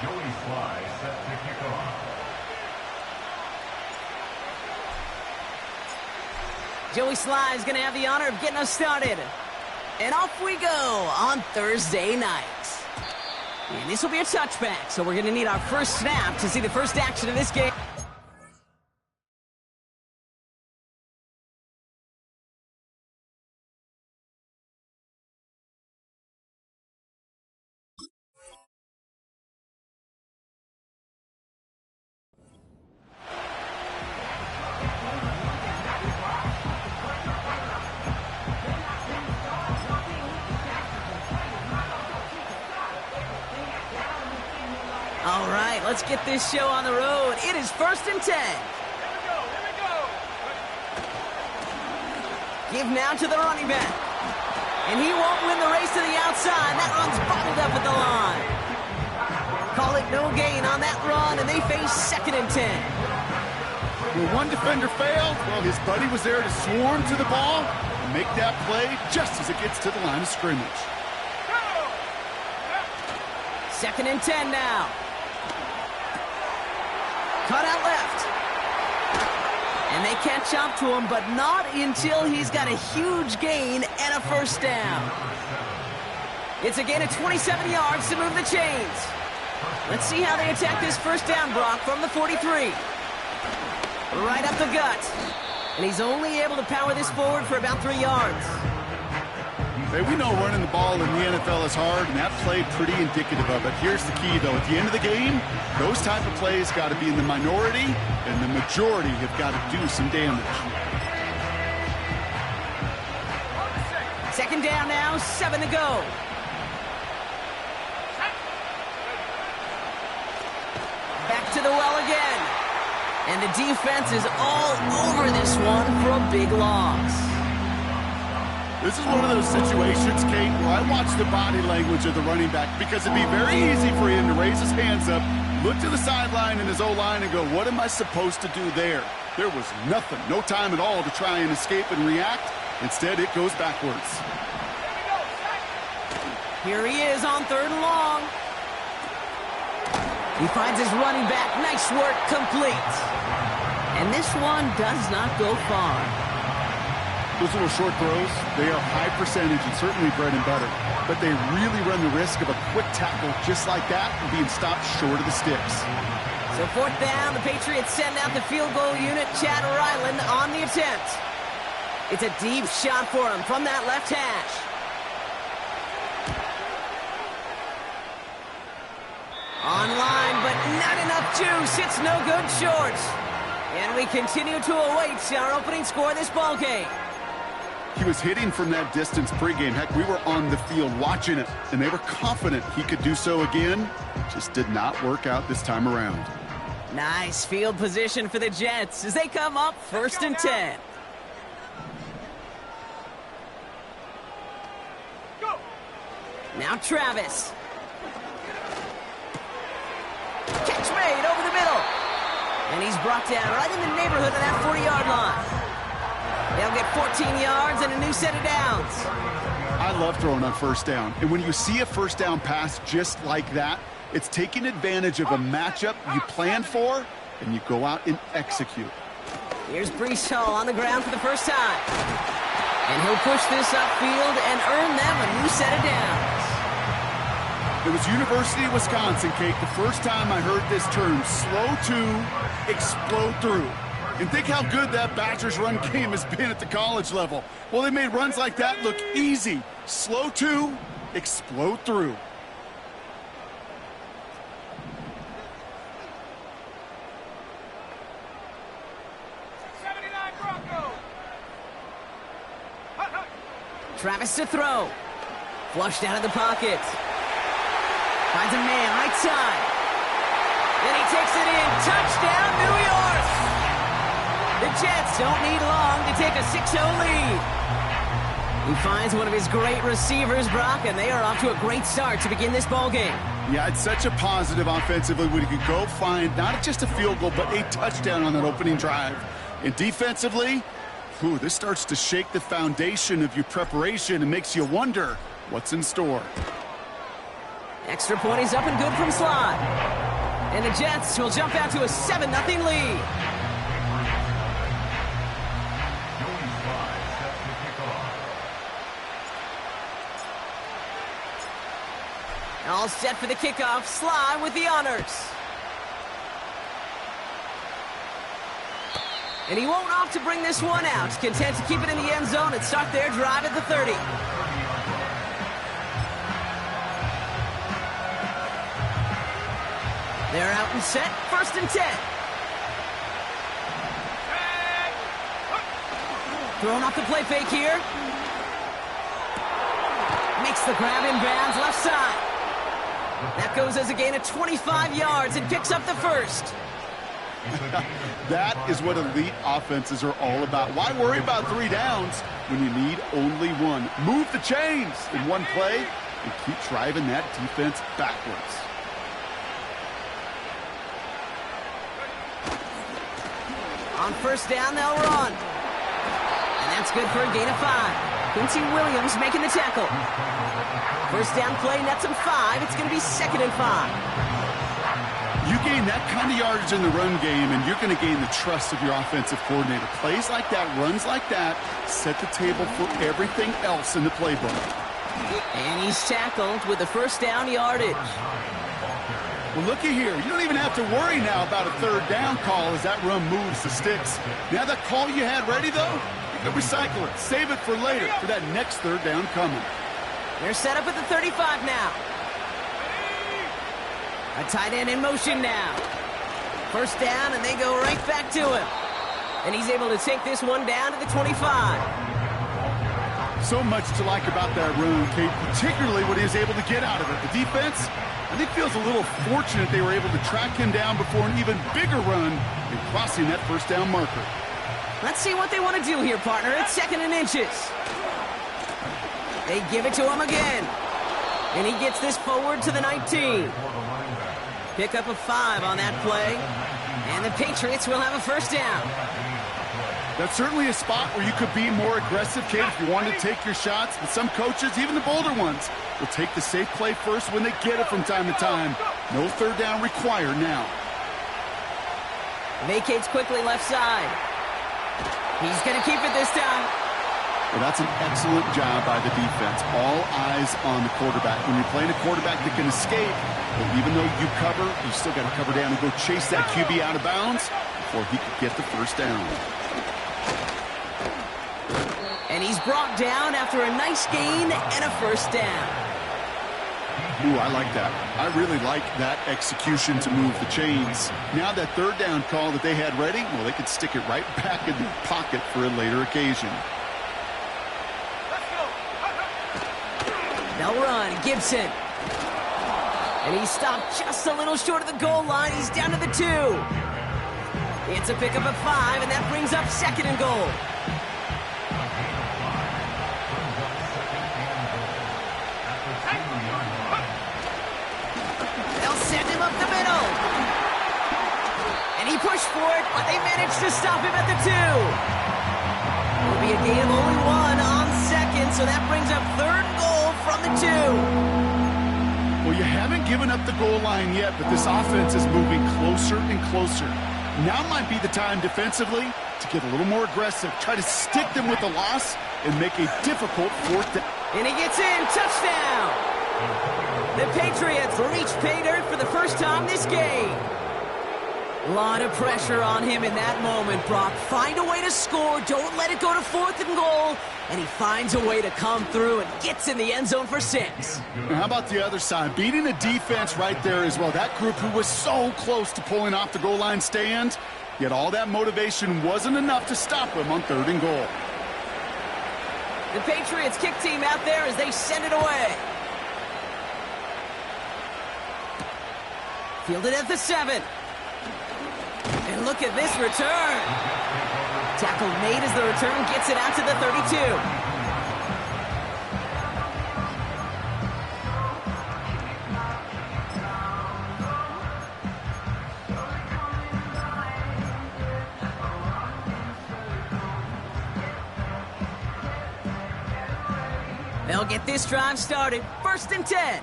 Joey Sly set to kick off. Joey Sly is going to have the honor of getting us started. And off we go on Thursday night. And this will be a touchback, so we're going to need our first snap to see the first action of this game. All right, let's get this show on the road. It is 1st and 10. Here we go. Give now to the running back. And he won't win the race to the outside. That run's bottled up at the line. Call it no gain on that run, and they face 2nd and 10. When one defender failed, well, his buddy was there to swarm to the ball and make that play just as it gets to the line of scrimmage. 2nd and 10 now. Cut out left. And they catch up to him, but not until he's got a huge gain and a first down. It's a gain of 27 yards to move the chains. Let's see how they attack this first down, Brock, from the 43. Right up the gut. And he's only able to power this forward for about 3 yards. Hey, we know running the ball in the NFL is hard, and that play pretty indicative of it. Here's the key, though. At the end of the game, those type of plays got to be in the minority, and the majority have got to do some damage. 2nd down now, 7 to go. Back to the well again. And the defense is all over this one for a big loss. This is one of those situations, Kate, where I watch the body language of the running back because it'd be very easy for him to raise his hands up, look to the sideline in his O-line and go, what am I supposed to do there? There was nothing, no time at all to try and escape and react. Instead, it goes backwards. Here he is on 3rd and long. He finds his running back. Nice work, complete. And this one does not go far. Those little short throws, they are high percentage and certainly bread and butter. But they really run the risk of a quick tackle just like that and being stopped short of the sticks. So 4th down, the Patriots send out the field goal unit, Chad Ryland, on the attempt. It's a deep shot for him from that left hash. Online, but not enough juice. It's no good short. And we continue to await our opening score of this ball game. He was hitting from that distance pregame. Heck, we were on the field watching it, and they were confident he could do so again. Just did not work out this time around. Nice field position for the Jets as they come up 1st and 10. Now Travis. Catch made over the middle. And he's brought down right in the neighborhood of that 40-yard line. They'll get 14 yards and a new set of downs. I love throwing on 1st down. And when you see a 1st down pass just like that, it's taking advantage of a matchup you planned for, and you go out and execute. Here's Breece Hall on the ground for the first time. And he'll push this upfield and earn them a new set of downs. It was University of Wisconsin, Kate, the first time I heard this term, slow to explode through. And think how good that Badgers run game has been at the college level. Well, they made runs like that look easy. Slow to explode through. Travis to throw. Flushed out of the pocket. Finds a man right side. Then he takes it in. Touchdown, New York! The Jets don't need long to take a 6-0 lead. He finds one of his great receivers, Brock, and they are off to a great start to begin this ball game. Yeah, it's such a positive offensively when you can go find not just a field goal, but a touchdown on that opening drive. And defensively, this starts to shake the foundation of your preparation and makes you wonder what's in store. Extra point is up and good from Sly. And the Jets will jump out to a 7-0 lead. All set for the kickoff. Sly with the honors. And he won't opt to bring this one out. Content to keep it in the end zone and start their drive at the 30. They're out and set. 1st and 10. Throwing off the play fake here. Makes the grab in bounds left side. That goes as a gain of 25 yards and picks up the first. That is what elite offenses are all about. Why worry about 3 downs when you need only one? Move the chains in one play and keep driving that defense backwards. On 1st down, they'll run. And that's good for a gain of 5. Quincy Williams making the tackle. 1st down play, nets him 5. It's going to be 2nd and 5. You gain that kind of yardage in the run game, and you're going to gain the trust of your offensive coordinator. Plays like that, runs like that, set the table for everything else in the playbook. And he's tackled with the 1st down yardage. Well, looky here. You don't even have to worry now about a 3rd down call as that run moves the sticks. Now that call you had ready, though, you can recycle it. Save it for later for that next 3rd down coming. They're set up at the 35 now. A tight end in motion now. 1st down, and they go right back to him. And he's able to take this one down to the 25. So much to like about that run, Kate, particularly what he was able to get out of it. The defense, I think, feels a little fortunate they were able to track him down before an even bigger run in crossing that 1st down marker. Let's see what they want to do here, partner. It's 2nd and inches. They give it to him again. And he gets this forward to the 19. Pick up a 5 on that play. And the Patriots will have a 1st down. That's certainly a spot where you could be more aggressive, Kate, if you want to take your shots. But some coaches, even the bolder ones, will take the safe play first when they get it from time to time. No 3rd down required now. Vacates quickly left side. He's going to keep it this time. Well, that's an excellent job by the defense. All eyes on the quarterback. When you're playing a quarterback that can escape, but even though you cover, you still got to cover down and go chase that QB out of bounds before he could get the 1st down. And he's brought down after a nice gain and a 1st down. Ooh, I like that. I really like that execution to move the chains. Now that 3rd down call that they had ready, well, they could stick it right back in their pocket for a later occasion. They'll run. Gibson. And he's stopped just a little short of the goal line. He's down to the 2. It's a pickup of 5, and that brings up 2nd and goal. They'll send him up the middle. And he pushed for it, but they managed to stop him at the 2. It'll be a gain of only 1 on 2nd, so that brings up 3rd goal from the 2. Well, you haven't given up the goal line yet, but this offense is moving closer and closer. Now might be the time defensively to get a little more aggressive, try to stick them with the loss, and make a difficult 4th down. And he gets in. Touchdown! The Patriots reach pay dirt for the first time this game. A lot of pressure on him in that moment, Brock. Find a way to score. Don't let it go to 4th and goal. And he finds a way to come through and gets in the end zone for 6. Now, how about the other side? Beating the defense right there as well. That group who was so close to pulling off the goal line stand, yet all that motivation wasn't enough to stop him on 3rd and goal. The Patriots kick team out there as they send it away. Fielded at the 7. And look at this return. Tackle made as the return gets it out to the 32. They'll get this drive started. 1st and 10.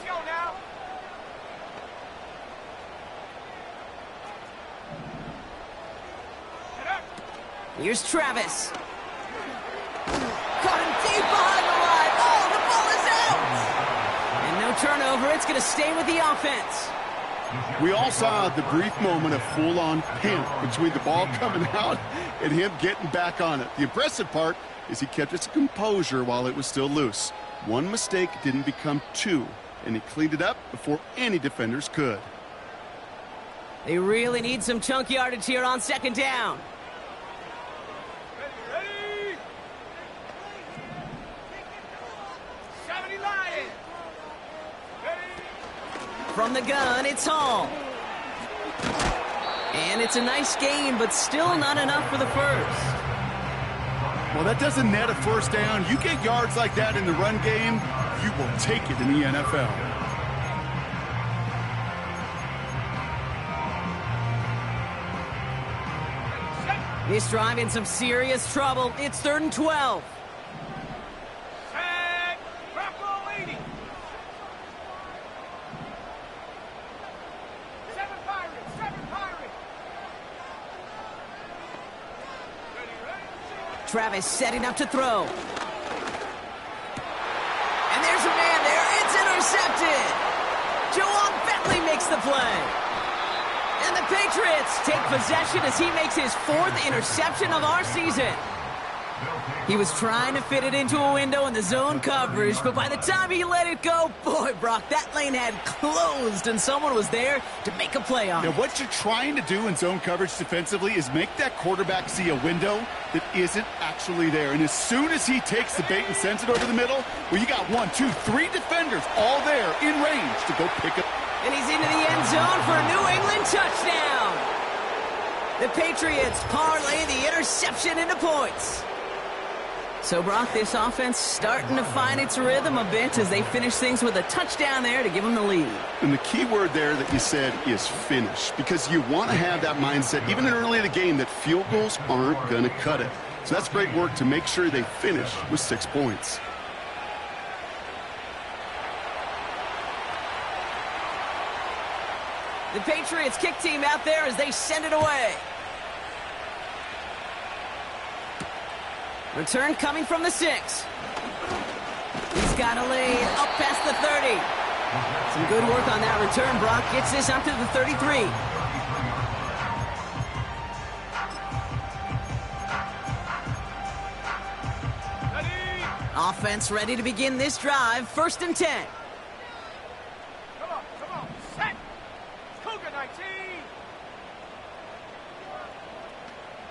Let's go now. Get up. Here's Travis. Caught him deep behind the line. Oh, the ball is out! And no turnover. It's going to stay with the offense. We all saw the brief moment of full-on panic between the ball coming out and him getting back on it. The impressive part is he kept his composure while it was still loose. One mistake didn't become two, and he cleaned it up before any defenders could. They really need some chunk yardage here on second down. Ready? 70 Lions. Ready? From the gun, it's Hall. And it's a nice game, but still not enough for the first. Well, that doesn't net a first down. You get yards like that in the run game, you will take it in the NFL. This drive in some serious trouble. It's 3rd and 12. Set. Rockwell 80. 7 Pirates. 7 Pirates. Ready? Travis setting up to throw. And there's a man there. It's intercepted. Jawan Bentley makes the play. And the Patriots take possession as he makes his 4th interception of our season. He was trying to fit it into a window in the zone coverage, but by the time he let it go, boy, Brock, that lane had closed and someone was there to make a play on it. Now, what you're trying to do in zone coverage defensively is make that quarterback see a window that isn't actually there. And as soon as he takes the bait and sends it over the middle, well, you got 1, 2, 3 defenders all there in range to go pick up. And he's into the end zone for a New England touchdown. The Patriots parlay the interception into points. So, Brock, this offense starting to find its rhythm a bit as they finish things with a touchdown there to give them the lead. And the key word there that you said is finish, because you want to have that mindset, even early in the game, that field goals aren't going to cut it. So that's great work to make sure they finish with 6 points. The Patriots kick team out there as they send it away. Return coming from the 6. He's got a lane up past the 30. Some good work on that return. Brock gets this up to the 33. Ready? Offense ready to begin this drive. 1st and 10. Come on. Set. Cougar 19.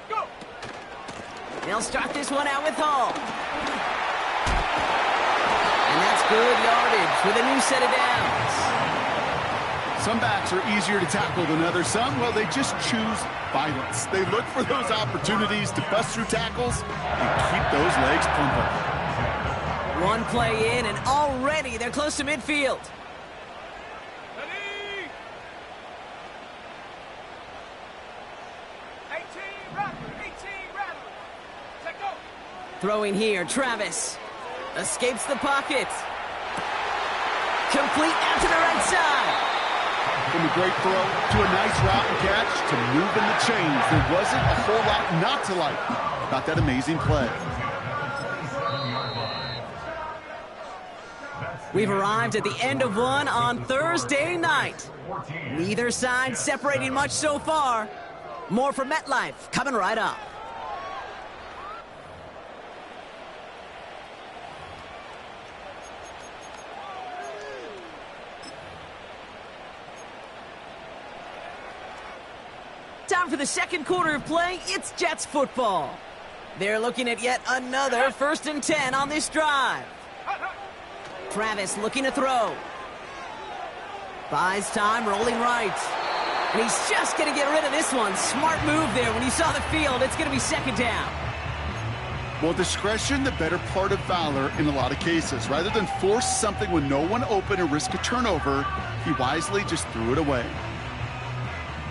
Go. They'll start this one out with Hall. And that's good yardage with a new set of downs. Some backs are easier to tackle than others. Some, well, they just choose violence. They look for those opportunities to bust through tackles and keep those legs pumping. One play in, and already they're close to midfield. Ready? 18 Rattler. 18 Rattler. Set go. Throwing here, Travis. Escapes the pocket. Complete out to the right side. From a great throw to a nice route and catch to moving the chains. There wasn't a whole lot not to like about that amazing play. We've arrived at the end of one on Thursday night. Neither side separating much so far. More from MetLife coming right up. Time for the second quarter of play. It's Jets football. They're looking at yet another 1st and 10 on this drive. Travis looking to throw. Buys time, rolling right. And he's just going to get rid of this one. Smart move there when he saw the field. It's going to be 2nd down. Well, discretion, the better part of valor in a lot of cases. Rather than force something with no one open and risk a turnover, he wisely just threw it away.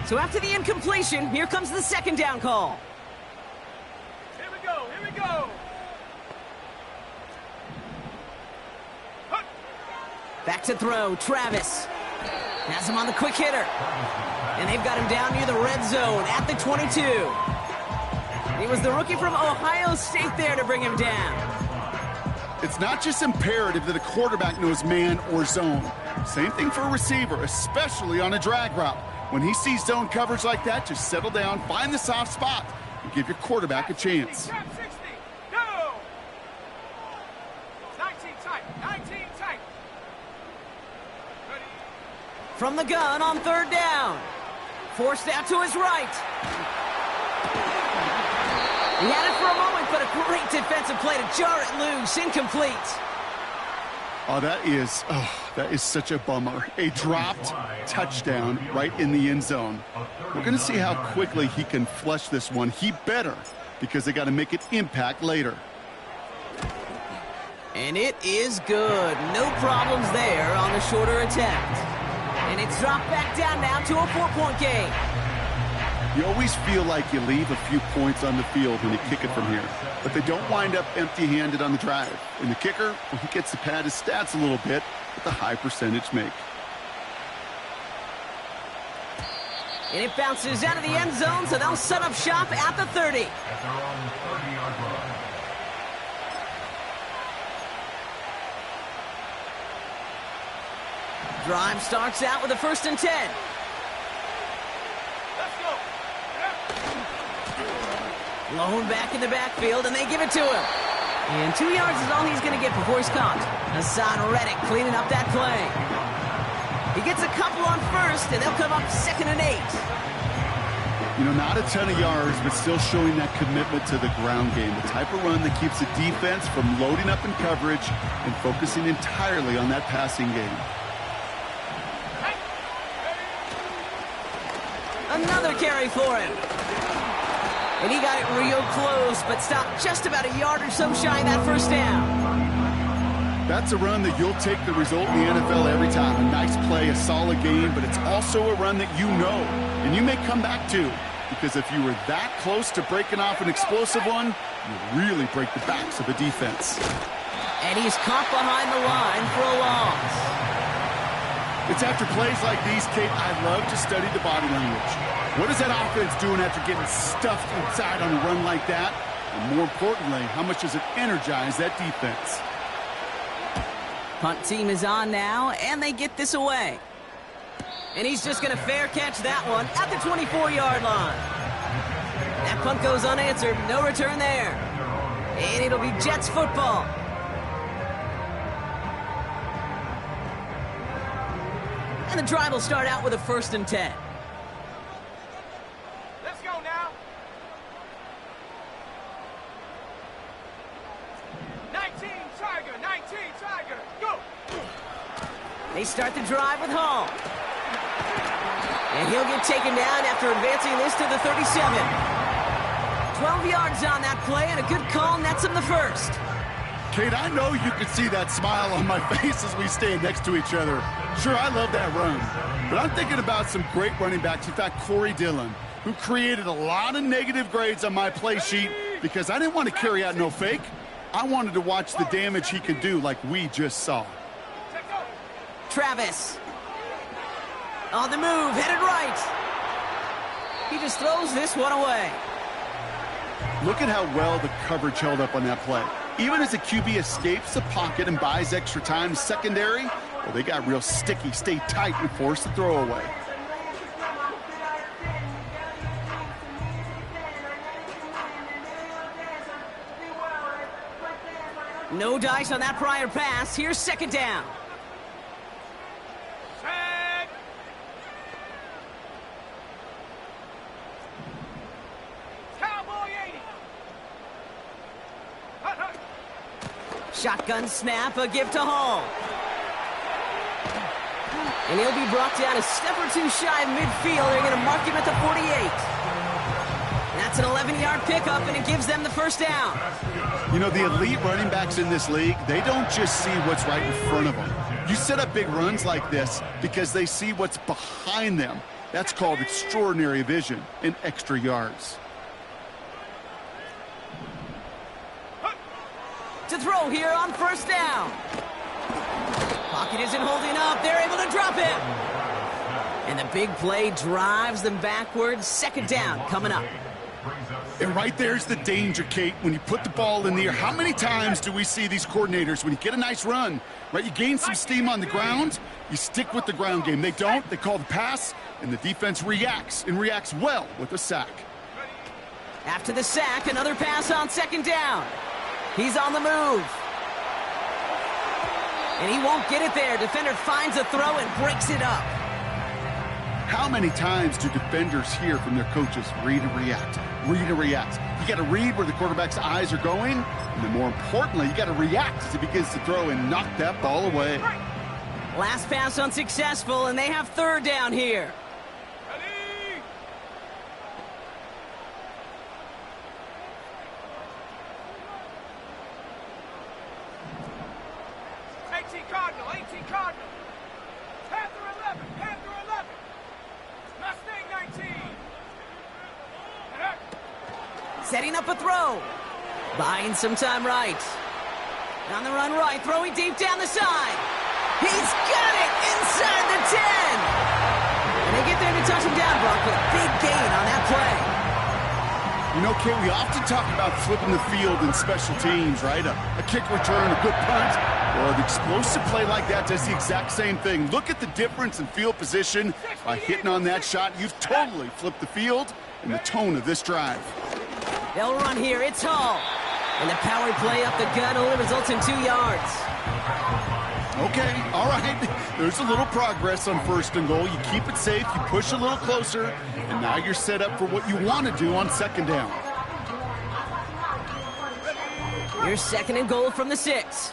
So after the incompletion, here comes the 2nd down call. Here we go. Here we go. Back to throw, Travis. Has him on the quick hitter. And they've got him down near the red zone at the 22. It was the rookie from Ohio State there to bring him down. It's not just imperative that a quarterback knows man or zone. Same thing for a receiver, especially on a drag route. When he sees zone coverage like that, just settle down, find the soft spot, and give your quarterback a chance. 60, go! 19 tight, 19 tight. Ready. From the gun on third down. Forced out to his right. He had it for a moment, but a great defensive play to jar it loose. Incomplete. Oh, that is such a bummer. A dropped touchdown right in the end zone. We're going to see how quickly he can flush this one. He better, because they got to make it impact later. And it is good. No problems there on the shorter attempt. And it's dropped back down now to a 4-point game. You always feel like you leave a few points on the field when you kick it from here. But they don't wind up empty-handed on the drive. And the kicker, well, he gets to pad his stats a little bit with a high percentage make. And it bounces out of the end zone, so they'll set up shop at the 30. At their own 30-yard line. Drive starts out with a 1st and 10. Let's go. Lone back in the backfield, and they give it to him. And 2 yards is all he's going to get before he's caught. Hassan Reddick cleaning up that play. He gets a couple on 1st, and they'll come up 2nd and 8. You know, not a ton of yards, but still showing that commitment to the ground game. The type of run that keeps the defense from loading up in coverage and focusing entirely on that passing game. Another carry for him. And he got it real close, but stopped just about a yard or so shy of that 1st down. That's a run that you'll take the result in the NFL every time. A nice play, a solid game, but it's also a run that you know, and you may come back to, because if you were that close to breaking off an explosive one, you really break the backs of the defense. And he's caught behind the line for a loss. It's after plays like these, Kate, I love to study the body language. What is that offense doing after getting stuffed inside on a run like that? And more importantly, how much does it energize that defense? Punt team is on now, and they get this away. And he's just going to fair catch that one at the 24-yard line. That punt goes unanswered. No return there. And it'll be Jets football. And the drive will start out with a 1st and 10. Let's go now. 19 Tiger, 19 Tiger, go. They start the drive with Hall. And he'll get taken down after advancing this to the 37. 12 yards on that play, and a good call nets him the 1st. Kate, I know you can see that smile on my face as we stand next to each other. Sure, I love that run. But I'm thinking about some great running backs. In fact, Corey Dillon, who created a lot of negative grades on my play sheet because I didn't want to carry out no fake. I wanted to watch the damage he could do like we just saw. Travis. On the move, headed right. He just throws this one away. Look at how well the coverage held up on that play. Even as the QB escapes the pocket and buys extra time secondary, well, they got real sticky, stay tight, and force the throw away. No dice on that prior pass. Here's 2nd down. Set. Cowboy 80. Hut, hut. Shotgun snap, a give to Hall. And he'll be brought down a step or two shy of midfield. They're going to mark him at the 48. That's an 11-yard pickup, and it gives them the 1st down. You know, the elite running backs in this league, they don't just see what's right in front of them. You set up big runs like this because they see what's behind them. That's called extraordinary vision and extra yards. To throw here on 1st down. Pocket isn't holding up. They're able to drop him. And the big play drives them backwards. Second down coming up. And right there's the danger, Kate, when you put the ball in the air. How many times do we see these coordinators, when you get a nice run, right, you gain some steam on the ground, you stick with the ground game. They don't. They call the pass, and the defense reacts, and reacts well with a sack. After the sack, another pass on second down. He's on the move. And he won't get it there. Defender finds a throw and breaks it up. How many times do defenders hear from their coaches, read and react, read and react? You got to read where the quarterback's eyes are going, and then more importantly, you got to react as he begins to throw and knock that ball away. Last pass unsuccessful, and they have third down here. Ready? 18 Cardinal, 18 Cardinal. Panther 11, Panther 11. Mustang 19. Setting up a throw. Buying some time right. On the run right, throwing deep down the side. He's got it inside the 10. And they get there to touch him down, Brock, with a big gain on that play. You know, Kate, we often talk about flipping the field in special teams, right? A kick return, a good punt. Well, an explosive play like that does the exact same thing. Look at the difference in field position. By hitting on that shot, you've totally flipped the field and the tone of this drive. They'll run here. It's Hall. And the power play up the gut only results in 2 yards. Okay, all right. There's a little progress on first and goal. You keep it safe, you push a little closer, and now you're set up for what you want to do on second down. Here's second and goal from the 6.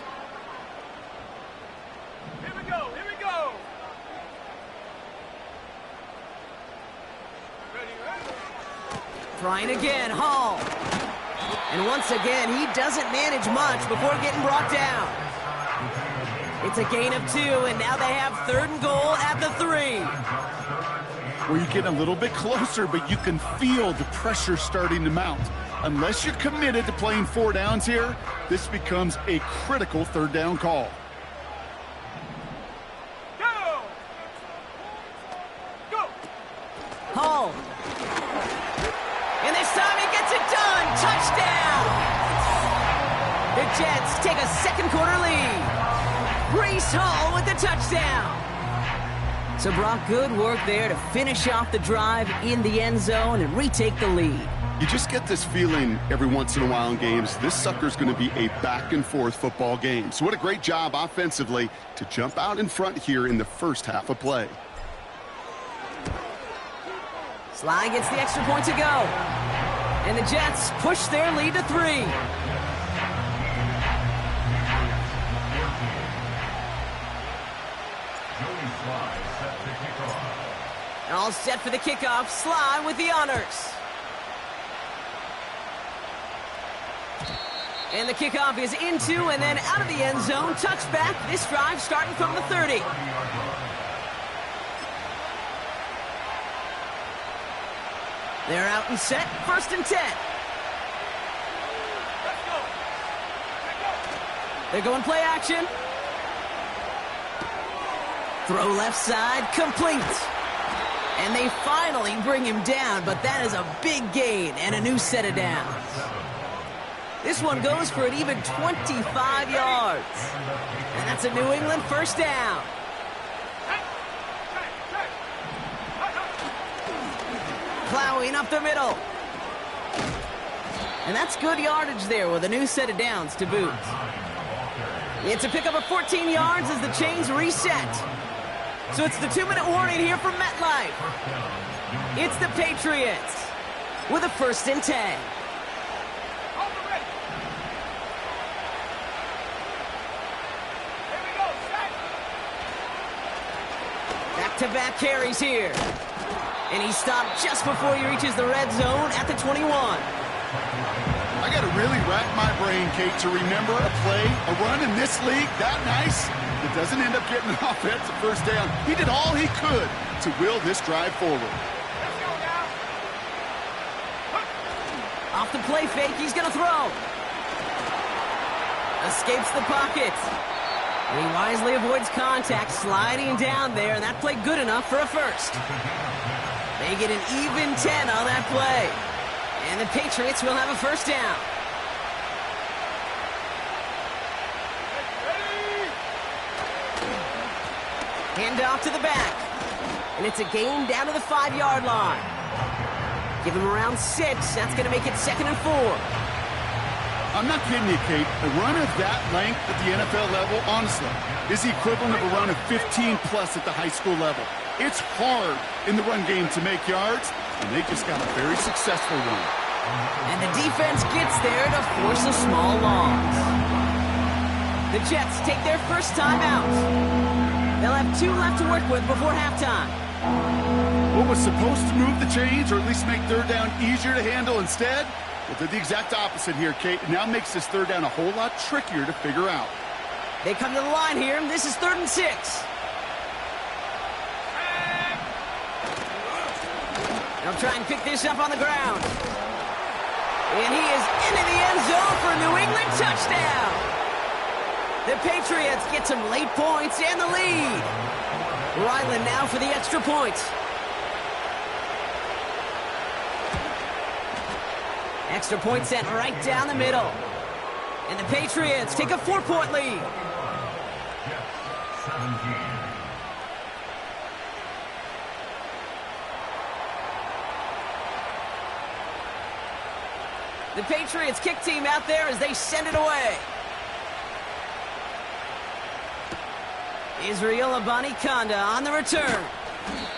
Here we go, here we go. Ready, ready? Trying again, Hall. And once again, he doesn't manage much before getting brought down. It's a gain of 2, and now they have third and goal at the 3. Where you get a little bit closer, but you can feel the pressure starting to mount. Unless you're committed to playing 4 downs here, this becomes a critical third down call. Go! Go! Hall. And this time he gets it done. Touchdown! The Jets take a second quarter lead. Breece Hall with the touchdown. So Brock, good work there to finish off the drive in the end zone and retake the lead. You just get this feeling every once in a while in games, this sucker's going to be a back-and-forth football game. So what a great job offensively to jump out in front here in the first half of play. Sly gets the extra point to go. And the Jets push their lead to 3. All set for the kickoff. Sly with the honors. And the kickoff is into and then out of the end zone. Touchback. This drive starting from the 30. They're out and set. First and 10. Let's go! They're going play action. Throw left side. Complete. And they finally bring him down, but that is a big gain and a new set of downs. This one goes for an even 25 yards. And that's a New England first down. Plowing up the middle. And that's good yardage there with a new set of downs to boot. It's a pickup of 14 yards as the chains reset. So it's the 2-minute warning here from MetLife. It's the Patriots with a first and 10. Back-to-back carries here. And he stopped just before he reaches the red zone at the 21. I got to really rack my brain, Kate, to remember a play, a run in this league that nice that doesn't end up getting an offensive first down. He did all he could to will this drive forward. Let's go now. Off the play fake, he's going to throw. Escapes the pocket. And he wisely avoids contact, sliding down there, and that played good enough for a first. They get an even 10 on that play. And the Patriots will have a first down. Hand off to the back. And it's a gain down to the 5-yard line. Give him around 6. That's going to make it 2nd and 4. I'm not kidding you, Kate. A run of that length at the NFL level, honestly, is the equivalent of a run of 15-plus at the high school level. It's hard in the run game to make yards, and they just got a very successful one. And the defense gets there to force a small loss. The Jets take their first time out. They'll have 2 left to work with before halftime. What was supposed to move the chains, or at least make third down easier to handle instead? Well, did the exact opposite here, Kate. It now makes this third down a whole lot trickier to figure out. They come to the line here. This is 3rd and 6. They'll try and pick this up on the ground. And he is into the end zone for a New England touchdown. The Patriots get some late points and the lead. Ryland now for the extra point. Extra point sent right down the middle. And the Patriots take a 4-point lead. Jets, 17. The Patriots kick team out there as they send it away. Israel Abanikanda on the return.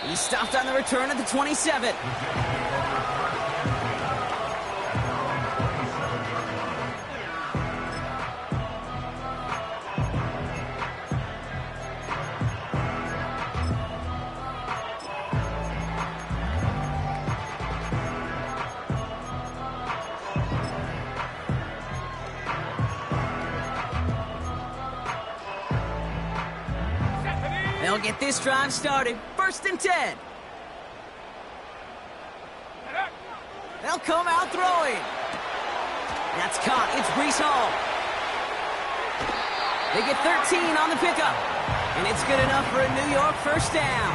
He stopped on the return at the 27. They'll get this drive started. 1st and 10. They'll come out throwing. That's caught. It's Breece Hall. They get 13 on the pickup. And it's good enough for a New York first down.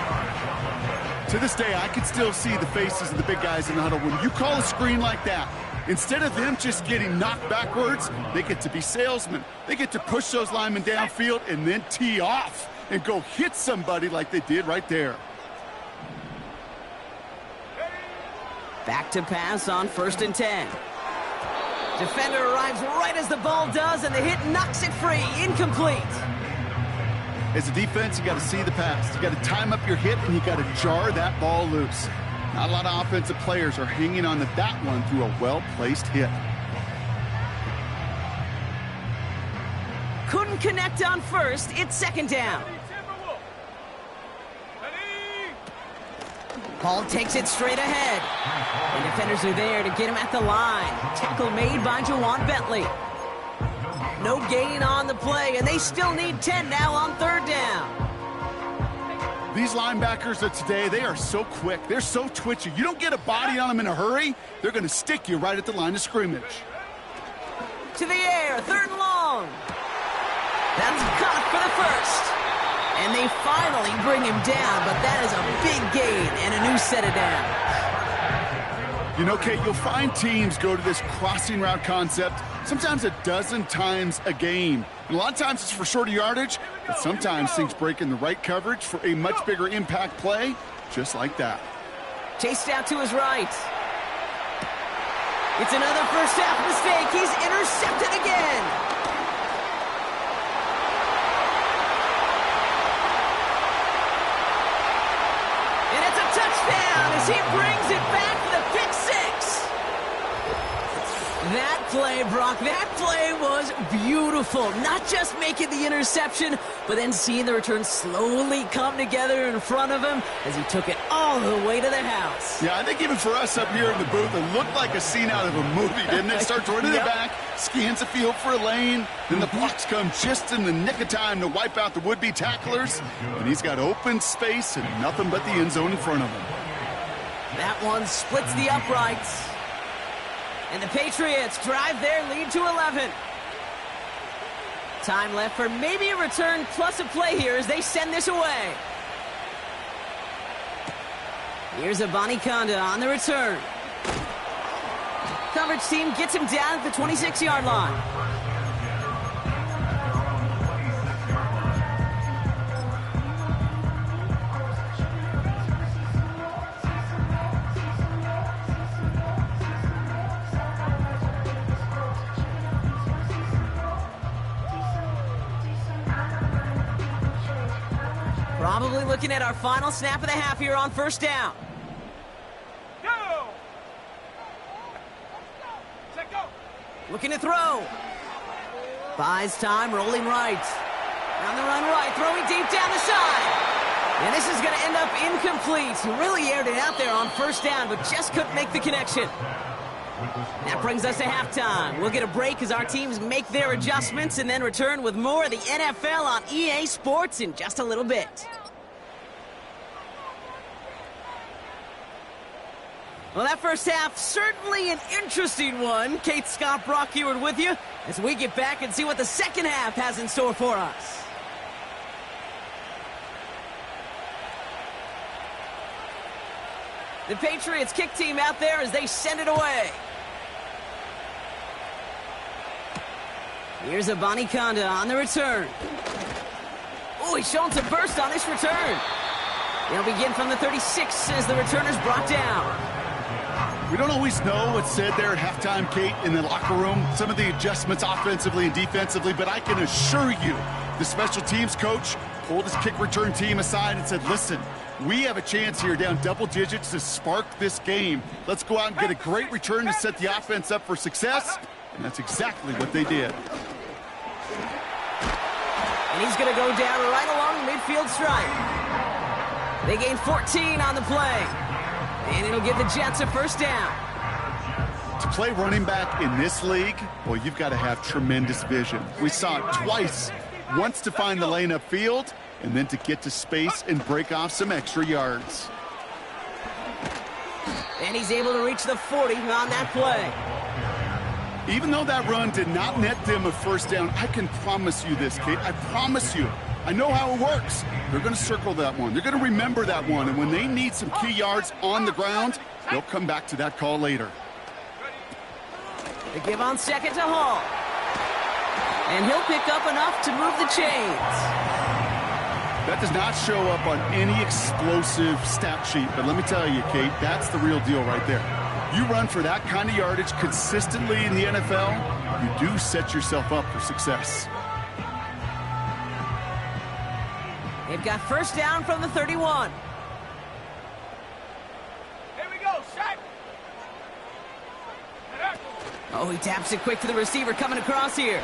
To this day, I can still see the faces of the big guys in the huddle. When you call a screen like that, instead of them just getting knocked backwards, they get to be salesmen. They get to push those linemen downfield and then tee off and go hit somebody like they did right there. Back to pass on 1st and 10. Defender arrives right as the ball does, and the hit knocks it free. Incomplete. As a defense, you got to see the pass. You got to time up your hit, and you got to jar that ball loose. Not a lot of offensive players are hanging on to that one through a well-placed hit. Couldn't connect on 1st. It's 2nd down. Hall takes it straight ahead. And defenders are there to get him at the line. Tackle made by Jawan Bentley. No gain on the play, and they still need 10 now on 3rd down. These linebackers of today, they are so quick. They're so twitchy. You don't get a body on them in a hurry, they're going to stick you right at the line of scrimmage. To the air, 3rd and long. That's caught for the first. And they finally bring him down, but that is a big gain and a new set of downs. You know, Kate, you'll find teams go to this crossing route concept sometimes a dozen times a game. And a lot of times it's for shorter yardage, but sometimes things break in the right coverage for a much bigger impact play, just like that. Chased out to his right. It's another first half mistake. He's intercepted again. Touchdown as he brings it back for the pick 6. That play, Brock, that play was beautiful. Not just making the interception, but then seeing the return slowly come together in front of him as he took it all the way to the house. Yeah, I think even for us up here in the booth, it looked like a scene out of a movie, didn't it? Starts running the back, scans the field for a lane, then the blocks come just in the nick of time to wipe out the would-be tacklers, and he's got open space and nothing but the end zone in front of him. That one splits the uprights. And the Patriots drive their lead to 11. Time left for maybe a return plus a play here as they send this away. Here's Abanikanda on the return. Coverage team gets him down at the 26-yard line. Probably looking at our final snap of the half here on first down. Go! Set go! Looking to throw. Buys time, rolling right. On the run right, throwing deep down the side. And this is going to end up incomplete. He really aired it out there on first down, but just couldn't make the connection. That brings us to halftime. We'll get a break as our teams make their adjustments and then return with more of the NFL on EA Sports in just a little bit. Well, that first half, certainly an interesting one. Kate, Scott, Brock Heward with you as we get back and see what the second half has in store for us. The Patriots kick team out there as they send it away. Here's Abanikanda on the return. Oh, he's shown some burst on this return. They'll begin from the 36 as the returner's brought down. We don't always know what's said there at halftime, Kate, in the locker room. Some of the adjustments offensively and defensively, but I can assure you the special teams coach pulled his kick return team aside and said, listen, we have a chance here down double digits to spark this game. Let's go out and get a great return to set the offense up for success, and that's exactly what they did. And he's going to go down right along the midfield stripe. They gain 14 on the play. And it'll give the Jets a first down. To play running back in this league, well, you've got to have tremendous vision. We saw it twice. Once to find the lane upfield, and then to get to space and break off some extra yards. And he's able to reach the 40 on that play. Even though that run did not net them a first down, I can promise you this, Kate. I promise you. I know how it works. They're going to circle that one. They're going to remember that one. And when they need some key yards on the ground, they'll come back to that call later. They give on second to Hall. And he'll pick up enough to move the chains. That does not show up on any explosive stat sheet. But let me tell you, Kate, that's the real deal right there. You run for that kind of yardage consistently in the NFL, you do set yourself up for success. They've got first down from the 31. Here we go, set! Oh, he taps it quick to the receiver coming across here.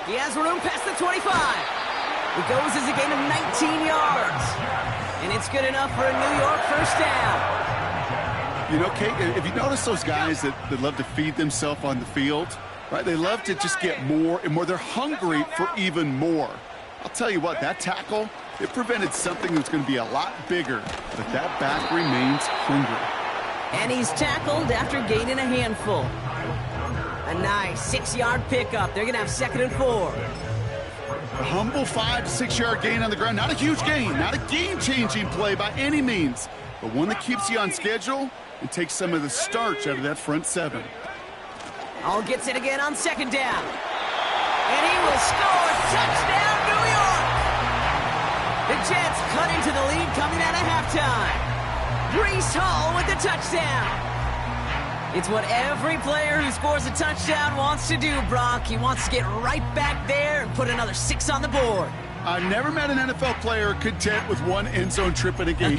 He has room past the 25. It goes as a gain of 19 yards. And it's good enough for a New York first down. You know, Kate, if you notice those guys that love to feed themselves on the field, right? They love to just get more and more. They're hungry for even more. I'll tell you what, that tackle, it prevented something that's going to be a lot bigger, but that back remains hungry. And he's tackled after gaining a handful. A nice 6-yard pickup. They're going to have 2nd and 4. A humble 5 to 6 yard gain on the ground. Not a huge gain, not a game-changing play by any means, but one that keeps you on schedule and takes some of the starch out of that front 7. All gets it again on 2nd down. And he will score. Touchdown, New York! The Jets cut into the lead coming out of halftime. Breece Hall with the touchdown. It's what every player who scores a touchdown wants to do, Brock. He wants to get right back there and put another 6 on the board. I've never met an NFL player content with one end zone trip in a game.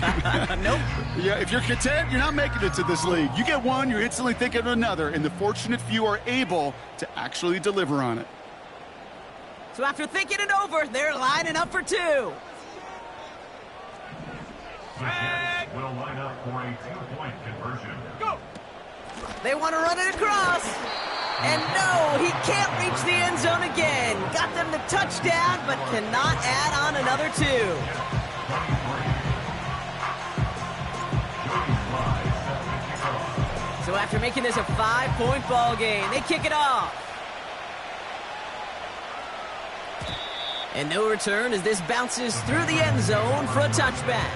Nope. Yeah, if you're content, you're not making it to this league. You get one, you're instantly thinking of another, and the fortunate few are able to actually deliver on it. So after thinking it over, they're lining up for 2. Will line up for a 2-point conversion. Go! They want to run it across. And no, he can't reach the end zone again. Got them the touchdown, but cannot add on another 2. So after making this a 5-point ball game, they kick it off. And no return as this bounces through the end zone for a touchback.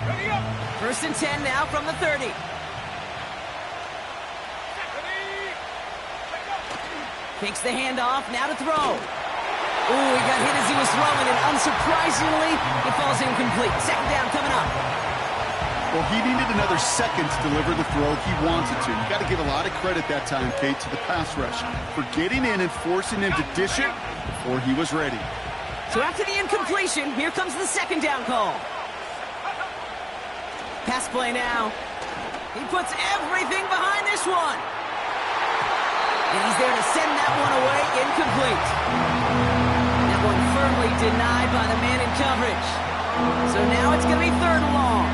Ready up. 1st and 10 now from the 30. Ready. Take off. Fakes the handoff, now to throw. Ooh, he got hit as he was throwing, and unsurprisingly, it falls incomplete. 2nd down coming up. Well, he needed another second to deliver the throw he wanted to. You got to give a lot of credit that time, Kate, to the pass rush for getting in and forcing him to dish it before he was ready. So after the incompletion, here comes the 2nd down call. Pass play now. He puts everything behind this one. And he's there to send that one away, incomplete. That one firmly denied by the man in coverage. So now it's going to be 3rd and long.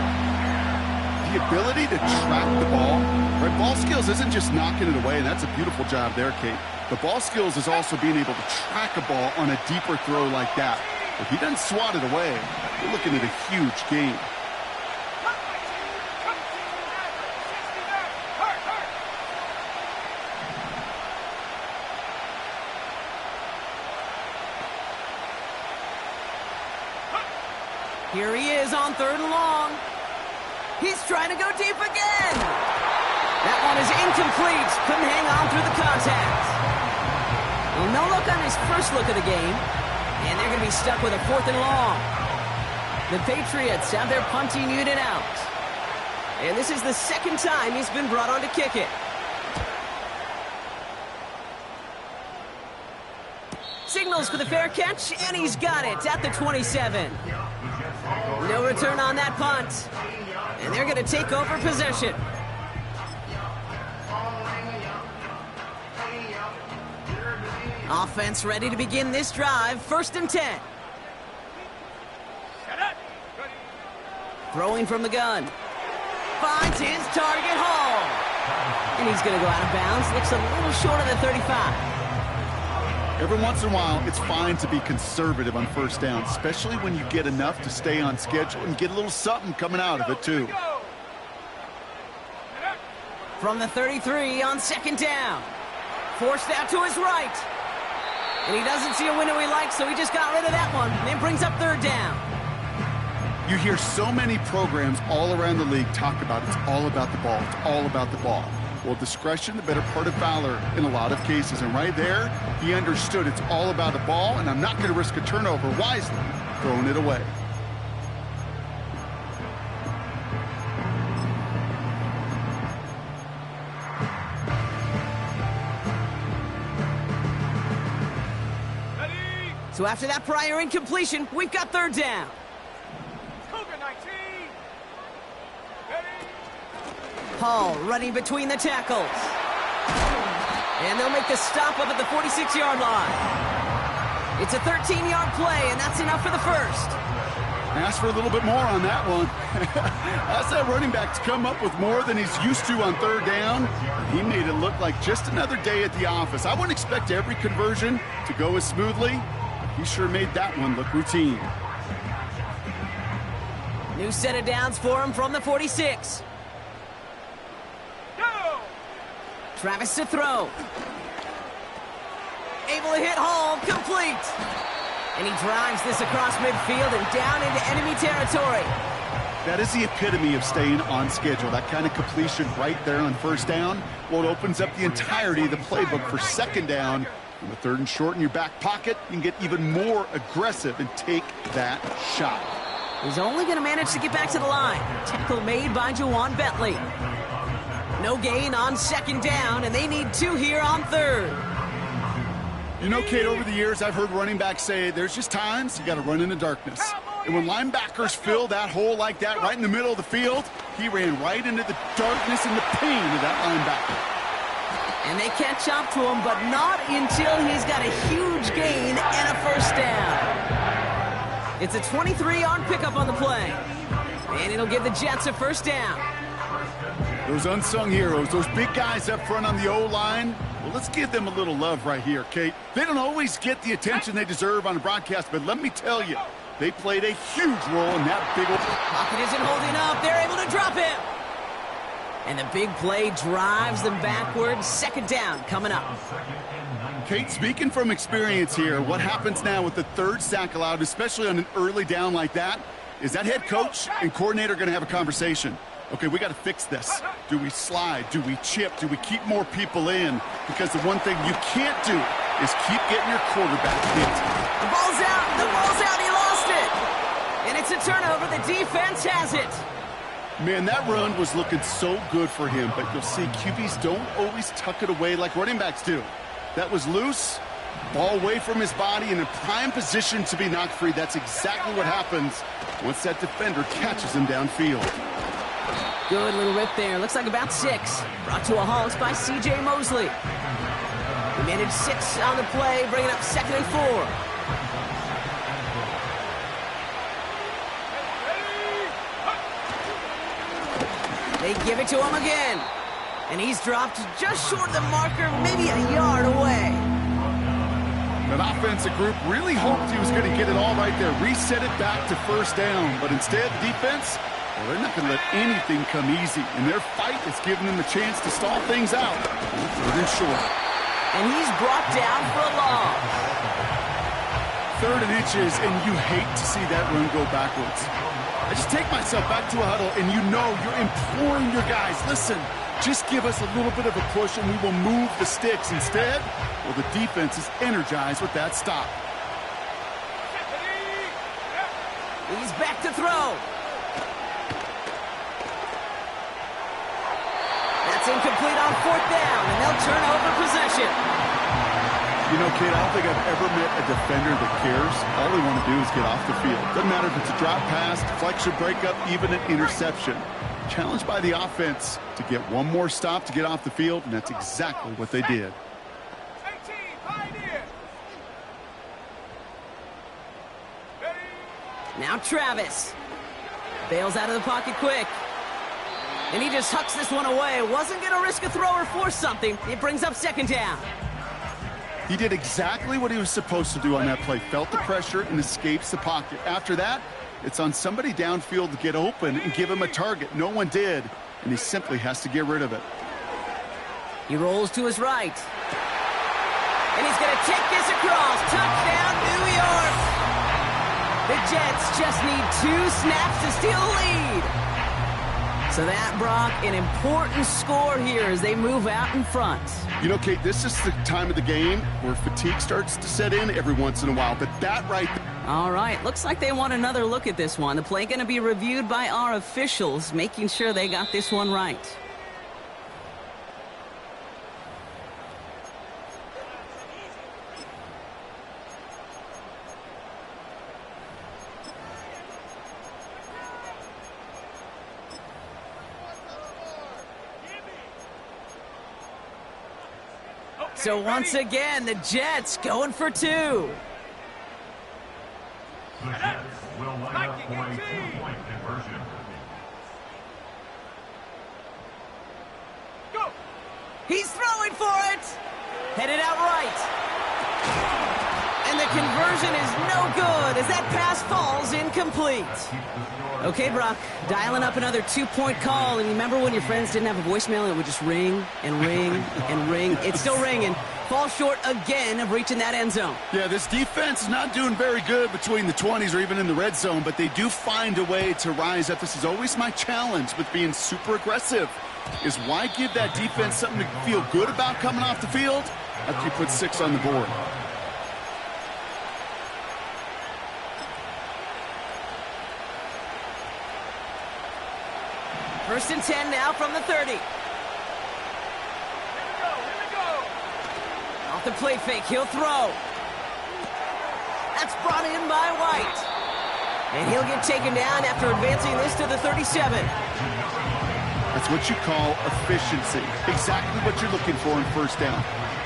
The ability to track the ball, right? Ball skills isn't just knocking it away, and that's a beautiful job there, Kate. The ball skills is also being able to track a ball on a deeper throw like that. If he doesn't swat it away, we're looking at a huge gain. Here he is on 3rd and long. He's trying to go deep again. That one is incomplete. Couldn't hang on through the contact. Well, no look on his first look of the game. And they're going to be stuck with a 4th and long. The Patriots have their punting unit out. And this is the 2nd time he's been brought on to kick it. Signals for the fair catch, and he's got it at the 27. No return on that punt. And they're going to take over possession. Offense ready to begin this drive. 1st and 10. Set it. Ready. Throwing from the gun. Finds his target, Hall. And he's going to go out of bounds. Looks a little short of the 35. Every once in a while, it's fine to be conservative on 1st down, especially when you get enough to stay on schedule and get a little something coming out of it, too. Go. From the 33 on 2nd down. Forced out to his right. And he doesn't see a window he likes, so he just got rid of that one. And then brings up 3rd down. You hear so many programs all around the league talk about it's all about the ball. It's all about the ball. Well, discretion, the better part of valor in a lot of cases. And right there, he understood it's all about the ball, and I'm not going to risk a turnover wisely, throwing it away. Ready. So after that prior incompletion, we've got 3rd down. Cougar 19. Ready. Hall running between the tackles. And they'll make the stop up at the 46-yard line. It's a 13-yard play, and that's enough for the 1st. Ask for a little bit more on that one. Ask that running back to come up with more than he's used to on 3rd down. He made it look like just another day at the office. I wouldn't expect every conversion to go as smoothly. He sure made that one look routine. New set of downs for him from the 46. Go. Travis to throw. Able to hit Hall, complete. And he drives this across midfield and down into enemy territory. That is the epitome of staying on schedule. That kind of completion right there on 1st down. Well, it opens up the entirety of the playbook for 2nd down. On the 3rd and short in your back pocket, you can get even more aggressive and take that shot. He's only going to manage to get back to the line. Tackle made by Juwan Bentley. No gain on 2nd down, and they need 2 here on 3rd. You know, Kate, over the years, I've heard running backs say there's just times you got to run in the darkness. And when linebackers fill that hole like that right in the middle of the field, he ran right into the darkness and the pain of that linebacker. And they catch up to him, but not until he's got a huge gain and a 1st down. It's a 23-yard pickup on the play. And it'll give the Jets a 1st down. Those unsung heroes, those big guys up front on the O-line, well, let's give them a little love right here, Kate. They don't always get the attention they deserve on the broadcast, but let me tell you, they played a huge role in that big old... Pocket isn't holding up. They're able to drop him. And the big play drives them backwards. Second down coming up. Kate, speaking from experience here, what happens now with the third sack allowed, especially on an early down like that, is that head coach and coordinator going to have a conversation. Okay, we got to fix this. Do we slide? Do we chip? Do we keep more people in? Because the one thing you can't do is keep getting your quarterback hit. The ball's out. The ball's out. He lost it. And it's a turnover. The defense has it. Man, that run was looking so good for him, but you'll see QBs don't always tuck it away like running backs do. That was loose, ball away from his body, in a prime position to be knocked free. That's exactly what happens once that defender catches him downfield. Good little rip there. Looks like about 6. Brought to a halt by C.J. Mosley. He managed 6 on the play, bringing up 2nd and 4. They give it to him again. And he's dropped just short of the marker, maybe a yard away. That offensive group really hoped he was going to get it all right there, reset it back to first down. But instead, defense, well, they're not going to let anything come easy. And their fight is giving them a chance to stall things out. 3rd and short. And he's brought down for a loss. 3rd and inches, and you hate to see that run go backwards. I just take myself back to a huddle, and you know you're imploring your guys, listen, just give us a little bit of a push, and we will move the sticks. Instead, well, the defense is energized with that stop. He's back to throw. That's incomplete on 4th down, and they'll turn over possession. You know, Kate, I don't think I've ever met a defender that cares. All they want to do is get off the field. Doesn't matter if it's a drop pass, deflection, breakup, even an interception. Challenged by the offense to get one more stop to get off the field, and that's exactly what they did. Now Travis. Bails out of the pocket quick. And he just hucks this one away. Wasn't going to risk a throw or force something. It brings up 2nd down. He did exactly what he was supposed to do on that play. Felt the pressure and escapes the pocket. After that, it's on somebody downfield to get open and give him a target. No one did, and he simply has to get rid of it. He rolls to his right. And he's going to take this across. Touchdown, New York. The Jets just need 2 snaps to steal the lead. So that, Brock, an important score here as they move out in front. You know, Kate, this is the time of the game where fatigue starts to set in every once in a while, but that right there. All right, looks like they want another look at this one. The play going to be reviewed by our officials, making sure they got this one right. So once again, the Jets going for 2. The Jets will line up for a 2-point conversion. Go! He's throwing for it. Headed out right. And the conversion is no good as that pass falls incomplete. Okay, Brock, dialing up another 2-point call. And remember when your friends didn't have a voicemail and it would just ring and ring and ring? It's still ringing. Fall short again of reaching that end zone. Yeah, this defense is not doing very good between the 20s or even in the red zone, but they do find a way to rise up. This is always my challenge with being super aggressive, is why give that defense something to feel good about coming off the field after you put 6 on the board? First and 10 now from the 30. Here we go. Off the play fake, he'll throw. That's brought in by White. And he'll get taken down after advancing this to the 37. That's what you call efficiency. Exactly what you're looking for in first down.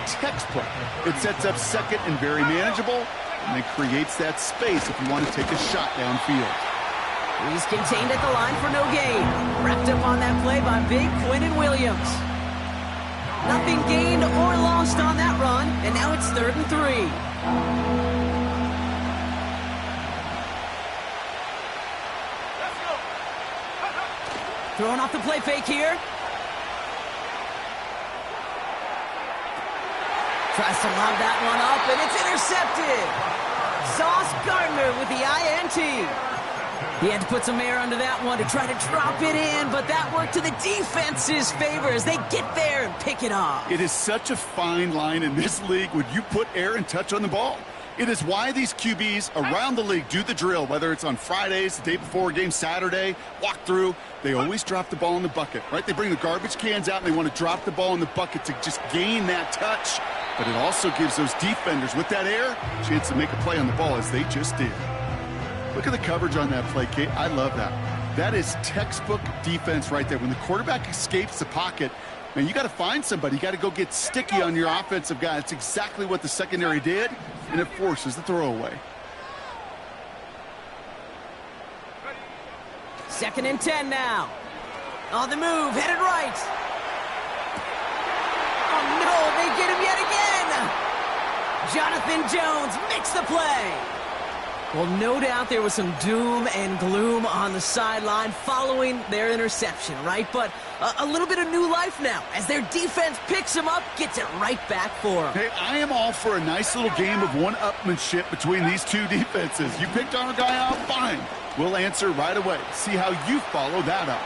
Textbook. It sets up second and very manageable, and it creates that space if you want to take a shot downfield. He's contained at the line for no gain. Wrapped up on that play by big Quentin Williams. Nothing gained or lost on that run, and now it's 3rd and 3. Let's go. Throwing off the play fake here. Tries to lob that one up, and it's intercepted. Sauce Gardner with the INT. He had to put some air under that one to try to drop it in, but that worked to the defense's favor as they get there and pick it off. It is such a fine line in this league when you put air and touch on the ball. It is why these QBs around the league do the drill, whether it's on Fridays, the day before a game, Saturday, walk through. They always drop the ball in the bucket, right? They bring the garbage cans out and they want to drop the ball in the bucket to just gain that touch. But it also gives those defenders with that air a chance to make a play on the ball as they just did. Look at the coverage on that play, Kate. I love that. That is textbook defense right there. When the quarterback escapes the pocket, man, you got to find somebody. You got to go get sticky on your offensive guy. That's exactly what the secondary did, and it forces the throwaway. 2nd and 10 now. On the move, headed right. Oh, no, they get him yet again. Jonathan Jones makes the play. Well, no doubt there was some doom and gloom on the sideline following their interception, right? But a little bit of new life now as their defense picks him up, gets it right back for him. Hey, I am all for a nice little game of one-upmanship between these two defenses. You picked our guy out, fine. We'll answer right away. See how you follow that up.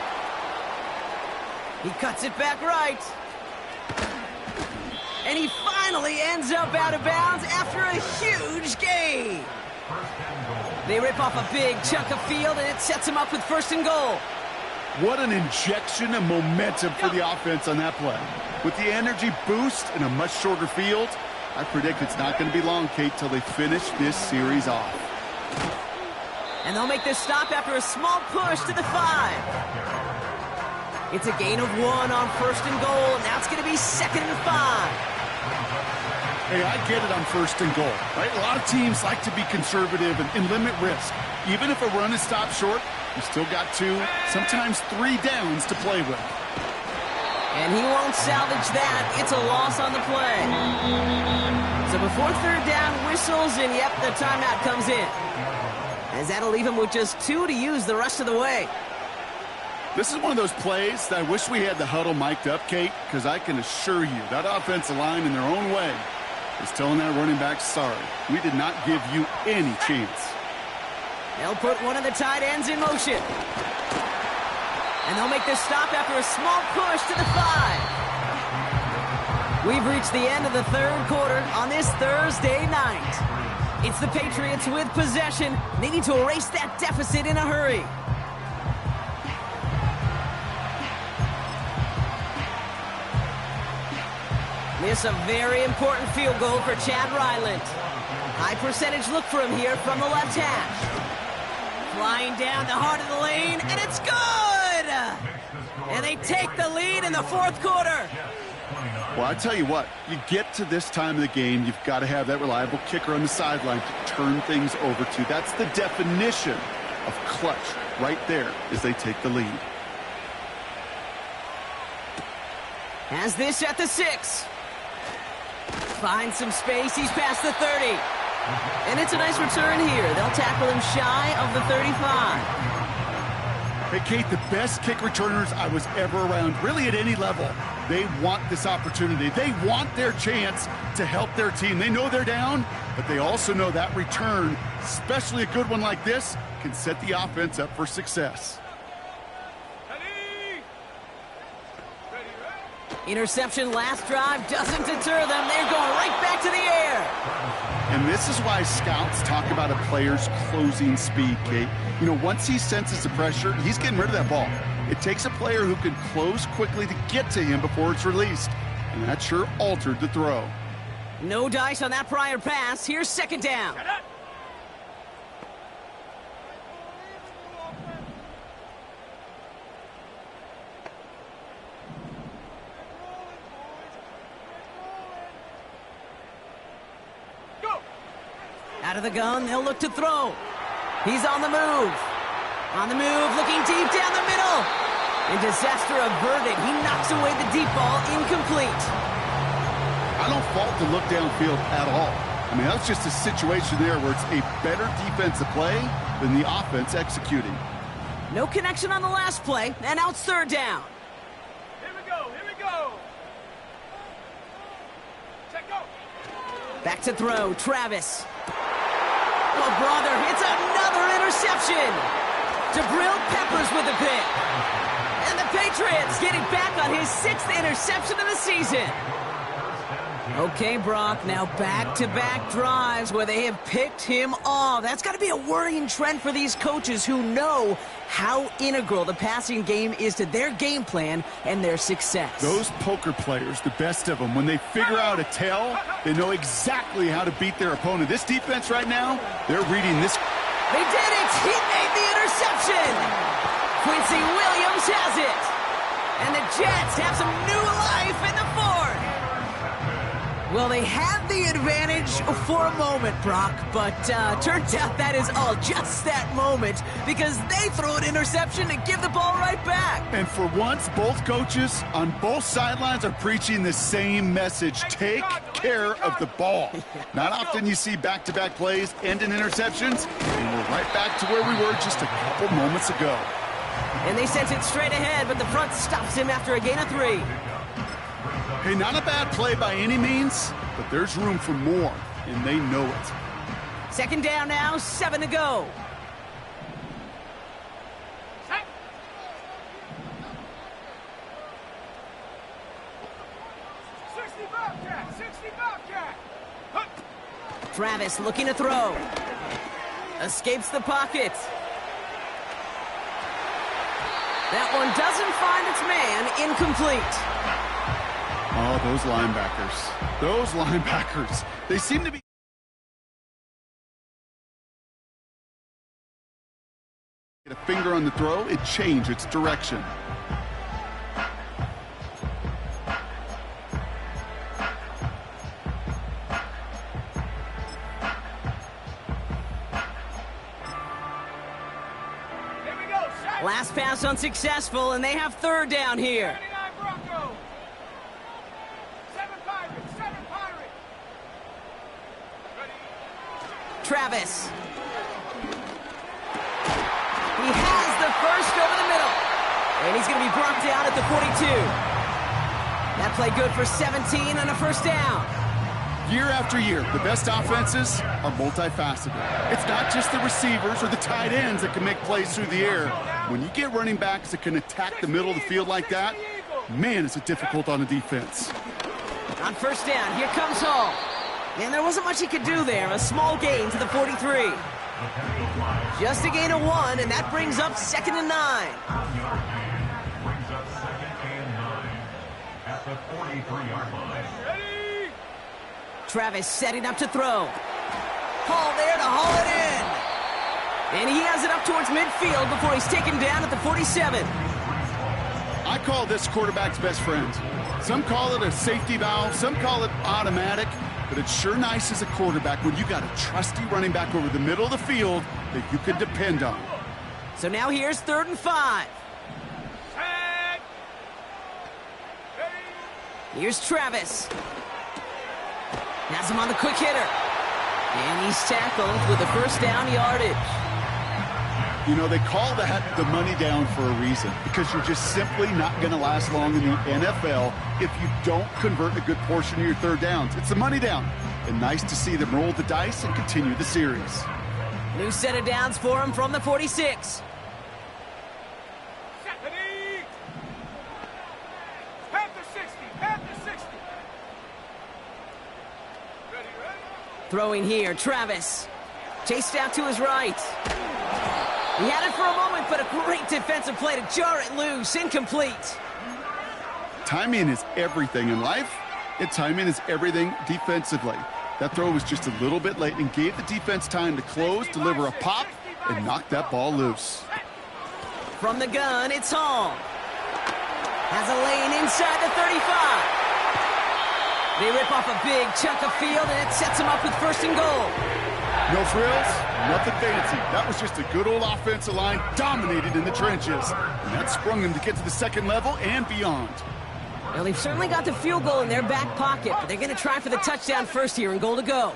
He cuts it back right. And he finally ends up out of bounds after a huge gain. They rip off a big chunk of field, and it sets him up with 1st and goal. What an injection of momentum for the offense on that play. With the energy boost in a much shorter field, I predict it's not going to be long, Kate, till they finish this series off. And they'll make this stop after a small push to the 5. It's a gain of 1 on 1st and goal. Now it's going to be 2nd and 5. Hey, I get it on 1st and goal, right? A lot of teams like to be conservative and limit risk. Even if a run is stopped short, you still got 2, sometimes 3 downs to play with. And he won't salvage that. It's a loss on the play. So before 3rd down whistles, and yep, the timeout comes in. As that'll leave him with just 2 to use the rest of the way. This is one of those plays that I wish we had the huddle mic'd up, Kate, because I can assure you that offensive line in their own way is telling that running back, sorry, we did not give you any chance. They'll put one of the tight ends in motion. And they'll make this stop after a small push to the 5. We've reached the end of the 3rd quarter on this Thursday night. It's the Patriots with possession. They need to erase that deficit in a hurry. This a very important field goal for Chad Ryland. High percentage look for him here from the left hash. Flying down the heart of the lane, and it's good! And they take the lead in the 4th quarter. Well, I tell you what, you get to this time of the game, you've got to have that reliable kicker on the sideline to turn things over to. That's the definition of clutch right there as they take the lead. Has this at the 6. Finds some space. He's past the 30. And it's a nice return here. They'll tackle him shy of the 35. Hey, Kate, the best kick returners I was ever around, really at any level, they want this opportunity. They want their chance to help their team. They know they're down, but they also know that return, especially a good one like this, can set the offense up for success. Interception last drive doesn't deter them. They're going right back to the air. And this is why scouts talk about a player's closing speed, Kate. You know, once he senses the pressure, he's getting rid of that ball. It takes a player who can close quickly to get to him before it's released. And that sure altered the throw. No dice on that prior pass. Here's 2nd down. Out of the gun, they'll look to throw. He's on the move. On the move, looking deep down the middle. And disaster averted. He knocks away the deep ball, incomplete. I don't fault the look downfield at all. I mean, that's just a situation there where it's a better defensive play than the offense executing. No connection on the last play, and now it's third down. Here we go, here we go. Check go. Back to throw, Travis. Oh, brother, it's another interception. DeBrill Peppers with the pick. And the Patriots getting back on his 6th interception of the season. Okay, Brock, now back-to-back drives where they have picked him off. That's got to be a worrying trend for these coaches who know how integral the passing game is to their game plan and their success. Those poker players, the best of them, when they figure out a tell, they know exactly how to beat their opponent. This defense right now, they're reading this. They did it! He made the interception! Quincy Williams has it! And the Jets have some new life in the fourth! Well, they had the advantage for a moment, Brock, but turns out that is all just that moment because they throw an interception and give the ball right back. And for once, both coaches on both sidelines are preaching the same message. Take care of the ball. Not often you see back-to-back plays end in interceptions, and we're right back to where we were just a couple moments ago. And they sent it straight ahead, but the front stops him after a gain of 3. Hey, not a bad play by any means, but there's room for more, and they know it. Second down now, 7 to go. Set. 60 Bobcat, 60 Bobcat. Huh. Travis looking to throw. Escapes the pocket. That one doesn't find its man, incomplete. Oh, those linebackers. Those linebackers. They seem to be... Get a finger on the throw, it changed its direction. Here we go, set. Last pass unsuccessful, and they have third down here. 79 Broncos. 7 Pirates, 7 Pirates. Ready. Travis. He has the first over the middle. And he's going to be brought down at the 42. That play good for 17 and a first down. Year after year, the best offenses are multifaceted. It's not just the receivers or the tight ends that can make plays through the air. When you get running backs that can attack the middle of the field like that, man, is it difficult on the defense. On first down, here comes Hall. And there wasn't much he could do there. A small gain to the 43. Just a gain of 1, and that brings up 2nd and 9. Brings up 2nd and 9 at the 43-yard line. Ready. Travis setting up to throw. Hall there to haul it in. And he has it up towards midfield before he's taken down at the 47. I call this quarterback's best friend. Some call it a safety valve, some call it automatic, but it's sure nice as a quarterback when you got a trusty running back over the middle of the field that you can depend on. So now here's 3rd and 5. Set. Ready. Here's Travis. Has him on the quick hitter. And he's tackled with the first down yardage. You know, they call that the money down for a reason, because you're just simply not going to last long in the NFL if you don't convert a good portion of your third downs. It's the money down. And nice to see them roll the dice and continue the series. New set of downs for him from the 46. Ready. Panther 60, Panther 60. Ready, ready. Throwing here, Travis. Chased out to his right. He had it for a moment, but a great defensive play to jar it loose. Incomplete. Timing is everything in life, and timing is everything defensively. That throw was just a little bit late and gave the defense time to close, deliver a pop, and knock that ball loose. From the gun, it's Hall. Has a lane inside the 35. They rip off a big chunk of field, and it sets him up with 1st and goal. No frills, nothing fancy. That was just a good old offensive line dominated in the trenches. And that sprung them to get to the second level and beyond. Well, they've certainly got the field goal in their back pocket, but they're going to try for the touchdown first here and goal to go.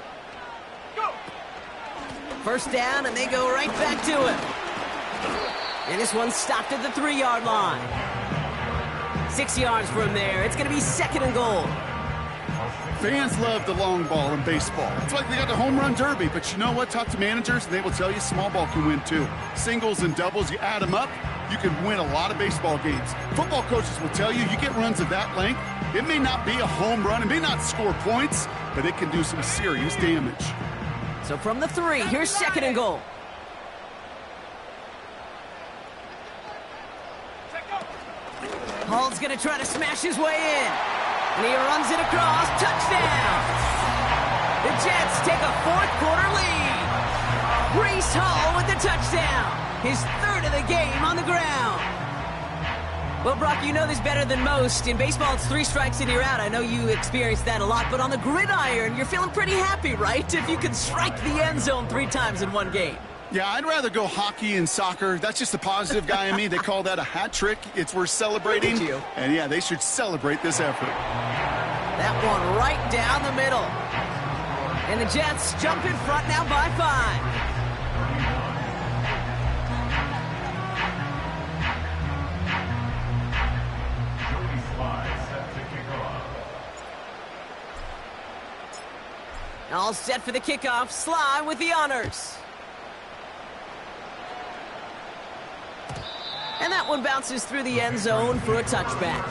First down, and they go right back to it. And this one's stopped at the 3-yard line. 6 yards from there. It's going to be second and goal. Fans love the long ball in baseball. It's like they got the home run derby, but you know what? Talk to managers, and they will tell you small ball can win too. Singles and doubles, you add them up, you can win a lot of baseball games. Football coaches will tell you, you get runs of that length, it may not be a home run, it may not score points, but it can do some serious damage. So from the 3, here's second and goal. Hall's going to try to smash his way in. And he runs it across. Touchdown! The Jets take a fourth-quarter lead. Breece Hall with the touchdown. His third of the game on the ground. Well, Brock, you know this better than most. In baseball, it's 3 strikes and you're out. I know you experienced that a lot. But on the gridiron, you're feeling pretty happy, right? If you could strike the end zone 3 times in one game. Yeah, I'd rather go hockey and soccer. That's just the positive guy in me. They call that a hat trick. It's worth celebrating. And yeah, they should celebrate this effort. That one right down the middle. And the Jets jump in front now by 5. All set for the kickoff. Sly with the honors. And that one bounces through the end zone for a touchback.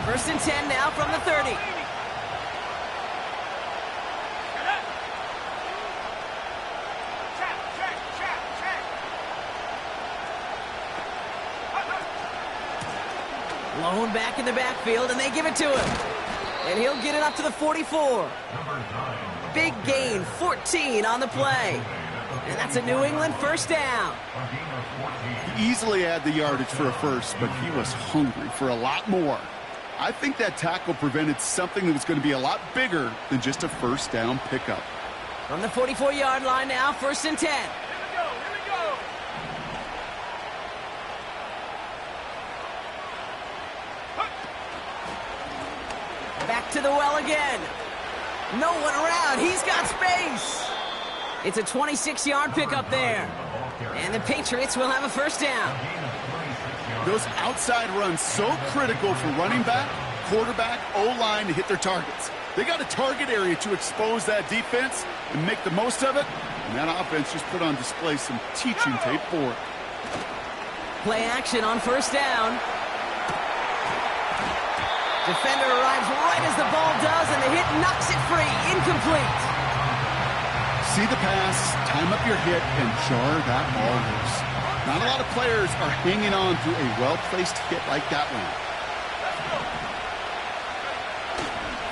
First and 10 now from the 30. Lone back in the backfield, and they give it to him. And he'll get it up to the 44. Big gain, 14 on the play. And that's a New England first down. He easily had the yardage for a first, but he was hungry for a lot more. I think that tackle prevented something that was going to be a lot bigger than just a first down pickup. From the 44-yard line now, first and 10. Back to the well again. No one around. He's got space. It's a 26-yard pickup there. And the Patriots will have a first down. Those outside runs so critical for running back, quarterback, O-line to hit their targets. They got a target area to expose that defense and make the most of it. And that offense just put on display some teaching tape for it. Play action on first down. Defender arrives right as the ball does, and the hit knocks it free. Incomplete. See the pass, time up your hit, and jar that ball loose. Not a lot of players are hanging on to a well-placed hit like that one.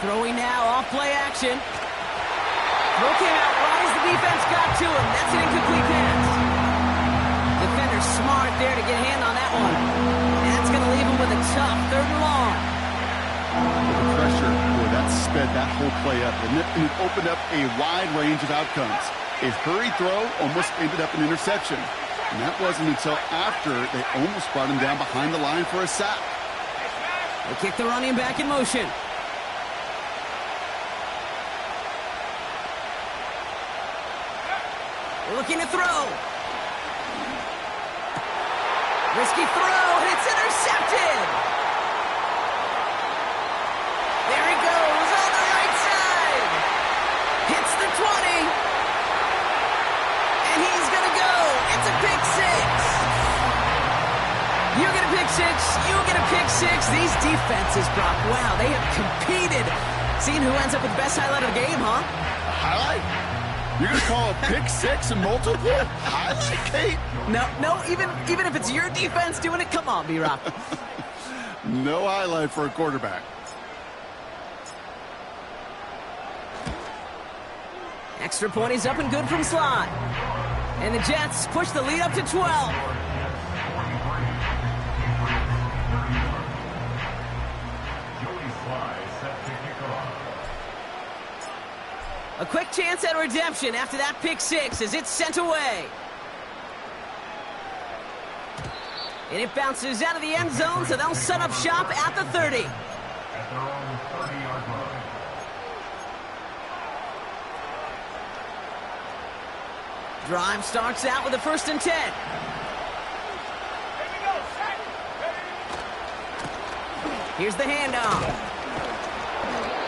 Throwing now off play action. Throw came out right as the defense got to him. That's an incomplete pass. Defender smart there to get a hand on that one. And that's going to leave him with a tough third and long. The pressure, boy, that sped that whole play up, and it opened up a wide range of outcomes. A hurried throw almost ended up an interception. And that wasn't until after they almost brought him down behind the line for a sack. They kick the running back in motion. Looking to throw. Risky throw, and it's intercepted. There he goes on the right side. Hits the 20. And he's going to go. It's a pick six. You get a pick six. You get a pick six. These defenses, Brock, wow, they have competed. Seeing who ends up with the best highlight of the game, huh? Highlight? You're going to call a pick six and multiple? Highlight, Kate? No, even if it's your defense doing it, come on, B-Rock. No highlight for a quarterback. Extra point is up and good from Sly. And the Jets push the lead up to 12. A quick chance at redemption after that pick six as it's sent away. And it bounces out of the end zone, so they'll set up shop at the 30. At their own 30-yard line. Drive starts out with a 1st and 10. Here we go. Set. Ready. Here's the handoff.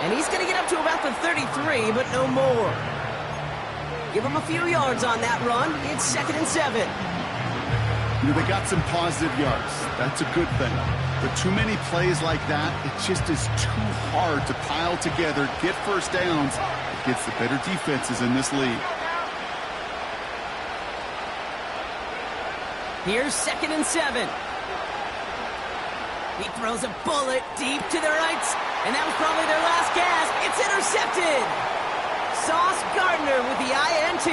And he's going to get up to about the 33, but no more. Give him a few yards on that run. It's 2nd and 7. You know, they got some positive yards. That's a good thing. But too many plays like that, it just is too hard to pile together, get first downs against the better defenses in this league. Here's 2nd and 7. He throws a bullet deep to the right, and that was probably their last gasp. It's intercepted. Sauce Gardner with the INT.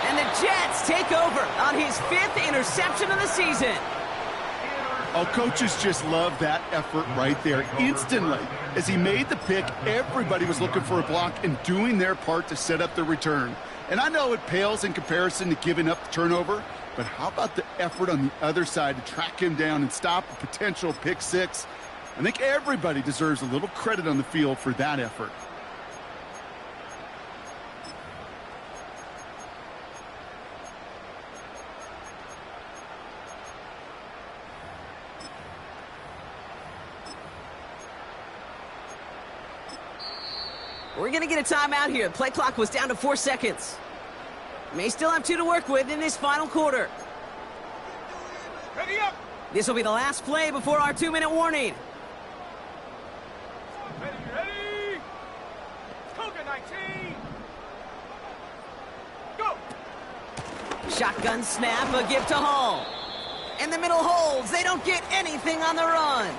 And the Jets take over on his 5th interception of the season. Oh, coaches just love that effort right there. Instantly, as he made the pick, everybody was looking for a block and doing their part to set up the return. And I know it pales in comparison to giving up the turnover, but how about the effort on the other side to track him down and stop a potential pick six? I think everybody deserves a little credit on the field for that effort. We're going to get a timeout here. Play clock was down to 4 seconds. May still have 2 to work with in this final quarter. Ready up. This will be the last play before our 2-minute warning. Ready. Cougar 19. Go. Shotgun snap, a give to Hall. And the middle holds. They don't get anything on the run.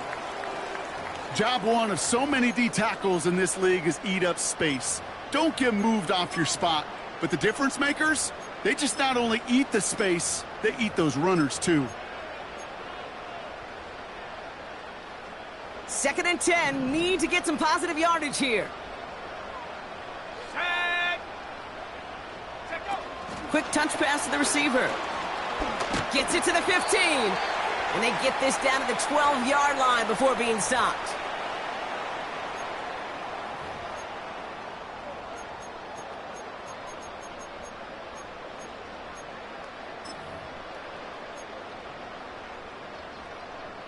Job one of so many D tackles in this league is eat up space. Don't get moved off your spot. But the difference makers, they just not only eat the space, they eat those runners too. 2nd and 10, need to get some positive yardage here. Set. Set go. Quick touch pass to the receiver. Gets it to the 15. And they get this down to the 12-yard line before being stopped.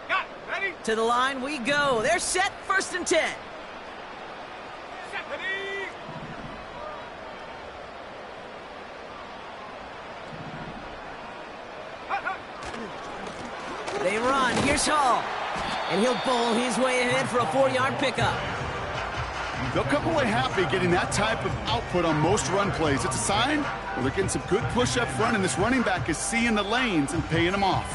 Got it. Ready. To the line we go. They're set, 1st and 10. Set. Ready. Hut, hut. They run. Here's Hall. And he'll bowl his way ahead for a 4-yard pickup. They'll come away happy getting that type of output on most run plays. It's a sign where they're getting some good push up front, and this running back is seeing the lanes and paying them off.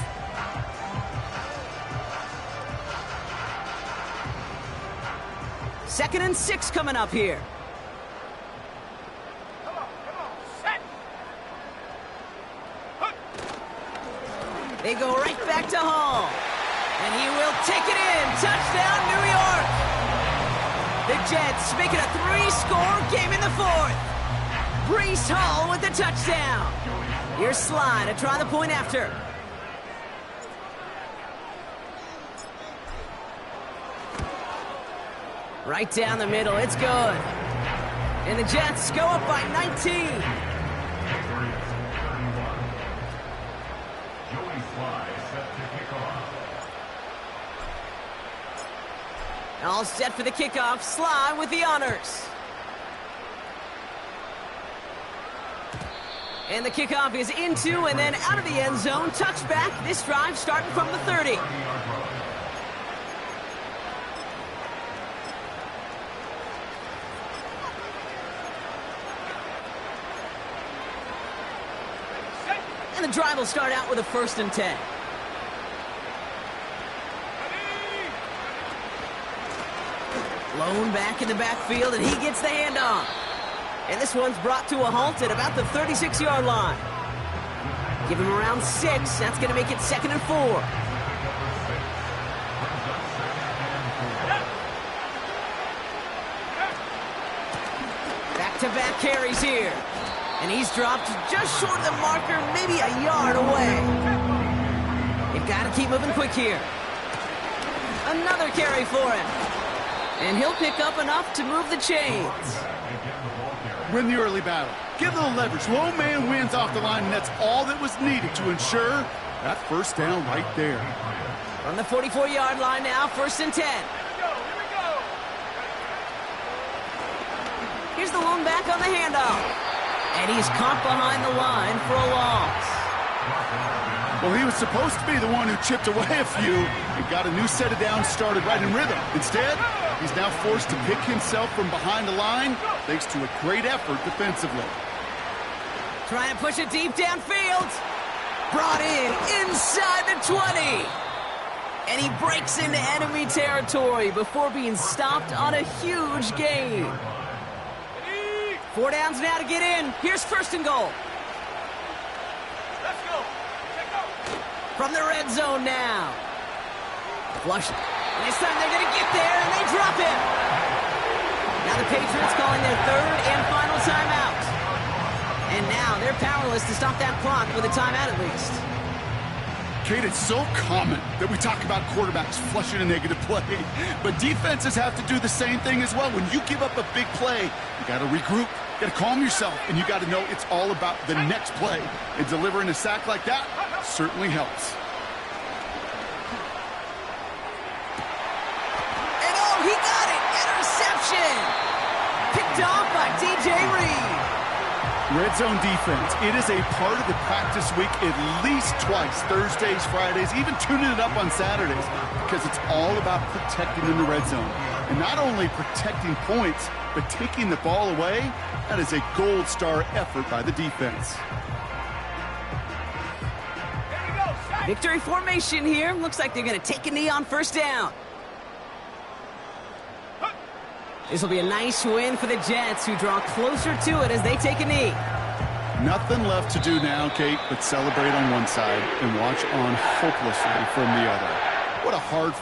Second and 6 coming up here. Come on. Set. Hut. They go right back to Hall. And he will take it in. Touchdown, New York. The Jets make it a 3-score game in the 4th. Breece Hall with the touchdown. Here's Sly to try the point after. Right down the middle. It's good. And the Jets go up by 19. All set for the kickoff. Sly with the honors. And the kickoff is into and then out of the end zone. Touchback. This drive starting from the 30. And the drive will start out with a 1st and 10. Lone back in the backfield, and he gets the handoff. And this one's brought to a halt at about the 36-yard line. Give him around 6. That's going to make it 2nd and 4. Back-to-back carries here. And he's dropped just short of the marker, maybe a yard away. They've got to keep moving quick here. Another carry for him. And he'll pick up enough to move the chains. Win the early battle. Give them the leverage. Low man wins off the line, and that's all that was needed to ensure that first down right there. From the 44-yard line now, 1st and 10. Here's the lone back on the handoff. And he's caught behind the line for a loss. Well, he was supposed to be the one who chipped away a few and got a new set of downs started right in rhythm. Instead, he's now forced to pick himself from behind the line thanks to a great effort defensively. Trying to push it deep downfield. Brought in inside the 20. And he breaks into enemy territory before being stopped on a huge gain. 4 downs now to get in. Here's 1st and goal. Let's go. From the red zone now. Flush it. And this time they're going to get there, and they drop him. Now the Patriots calling their 3rd and final timeout. And now they're powerless to stop that clock with a timeout at least. Kate, it's so common that we talk about quarterbacks flushing a negative play, but defenses have to do the same thing as well. When you give up a big play, you got to regroup, you got to calm yourself, and you got to know it's all about the next play. And delivering a sack like that certainly helps. And oh, he got it! Interception! Picked off by DJ Reed. Red zone defense, it is a part of the practice week at least twice, Thursdays, Fridays, even tuning it up on Saturdays, because it's all about protecting in the red zone. And not only protecting points, but taking the ball away, that is a gold star effort by the defense. Victory formation here. Looks like they're going to take a knee on 1st down. This will be a nice win for the Jets, who draw closer to it as they take a knee. Nothing left to do now, Kate, but celebrate on one side and watch on hopelessly from the other. What a hard fight.